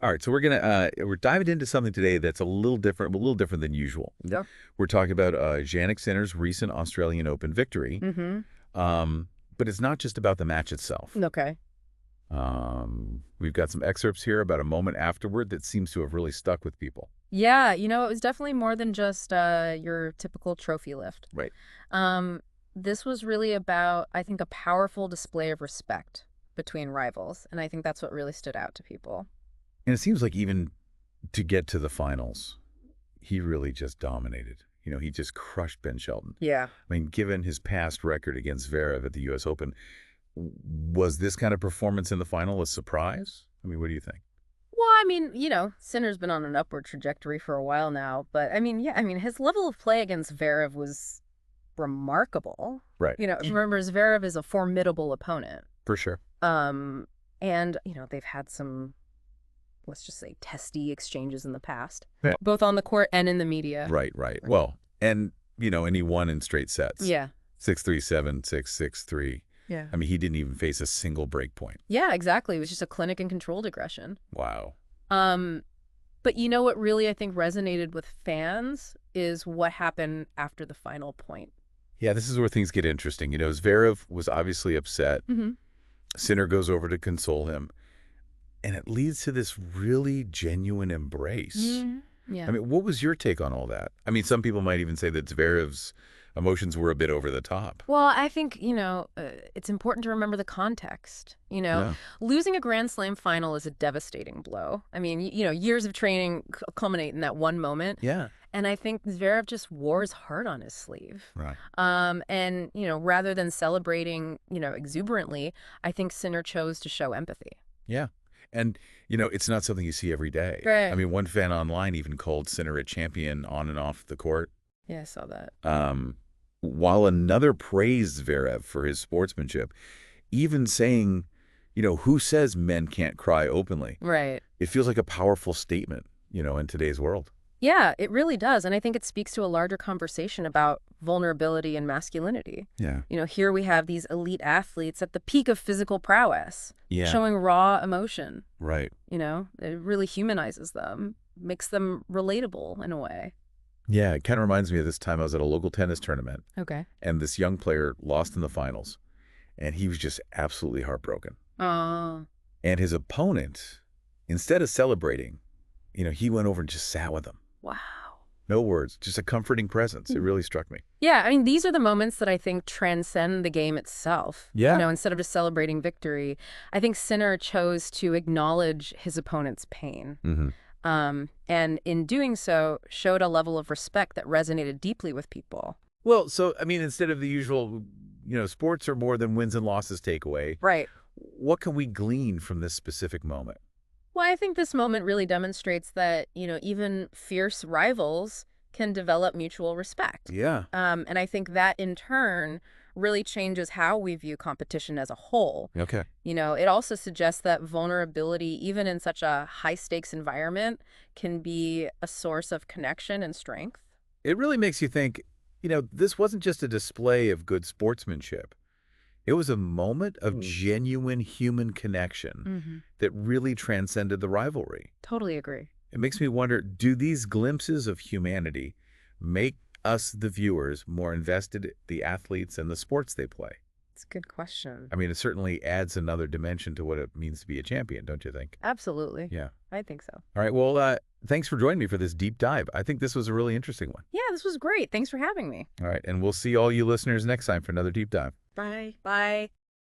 All right, so we're diving into something today that's a little different than usual. Yeah. We're talking about Jannik Sinner's recent Australian Open victory. Mm-hmm. But it's not just about the match itself. Okay. We've got some excerpts here about a moment afterward that seems to have really stuck with people. Yeah, it was definitely more than just your typical trophy lift. Right. This was really about, I think, a powerful display of respect between rivals, and I think that's what really stood out to people. And it seems like even to get to the finals, he really just dominated. He just crushed Ben Shelton. Yeah. I mean, given his past record against Zverev at the U.S. Open, was this kind of performance in the final a surprise? I mean, what do you think? Well, Sinner's been on an upward trajectory for a while now, but his level of play against Zverev was remarkable. Right. Remember, Zverev is a formidable opponent. For sure. And they've had some, let's just say, testy exchanges in the past, Yeah. both on the court and in the media. Right. Well, and he won in straight sets. Yeah. 6-3, 7-6, 6-3. Yeah. I mean, he didn't even face a single break point. Yeah, exactly. It was just a clinic in controlled aggression. Wow. But what really I think resonated with fans is what happened after the final point. Yeah, this is where things get interesting. Zverev was obviously upset. Mm-hmm. Sinner goes over to console him. And it leads to this really genuine embrace. Mm-hmm. Yeah. I mean, what was your take on all that? I mean, some people might even say that Zverev's emotions were a bit over the top. Well, I think, it's important to remember the context. Yeah. Losing a Grand Slam final is a devastating blow. I mean, years of training culminate in that one moment. Yeah. And I think Zverev just wore his heart on his sleeve. Right. And, rather than celebrating, exuberantly, I think Sinner chose to show empathy. Yeah. And, it's not something you see every day. Right. I mean, one fan online even called Sinner a champion on and off the court. Yeah, I saw that. While another praised Zverev for his sportsmanship, even saying, who says men can't cry openly? Right. It feels like a powerful statement, in today's world. Yeah, it really does. And I think it speaks to a larger conversation about vulnerability and masculinity. Yeah. Here we have these elite athletes at the peak of physical prowess, showing raw emotion. Right. It really humanizes them, makes them relatable in a way. Yeah, it kind of reminds me of this time I was at a local tennis tournament. Okay. And this young player lost in the finals. And he was just absolutely heartbroken. Oh. And his opponent, instead of celebrating, he went over and just sat with him. Wow. No words, just a comforting presence. It really struck me. Yeah, these are the moments that I think transcend the game itself. Yeah. Instead of just celebrating victory, I think Sinner chose to acknowledge his opponent's pain. Mm-hmm. And in doing so, showed a level of respect that resonated deeply with people. Well, so, I mean, instead of the usual, sports are more than wins and losses takeaway. Right. What can we glean from this specific moment? Well, I think this moment really demonstrates that, even fierce rivals can develop mutual respect. Yeah. And I think that, in turn, really changes how we view competition as a whole. Okay. It also suggests that vulnerability, even in such a high-stakes environment, can be a source of connection and strength. It really makes you think, this wasn't just a display of good sportsmanship. It was a moment of genuine human connection that really transcended the rivalry. Totally agree. It makes me wonder, do these glimpses of humanity make us, the viewers, more invested in the athletes and the sports they play? It's a good question. I mean, it certainly adds another dimension to what it means to be a champion, don't you think? Absolutely. Yeah. I think so. All right. Well, thanks for joining me for this deep dive. I think this was a really interesting one. Yeah, this was great. Thanks for having me. All right. And we'll see all you listeners next time for another deep dive. Bye. Bye.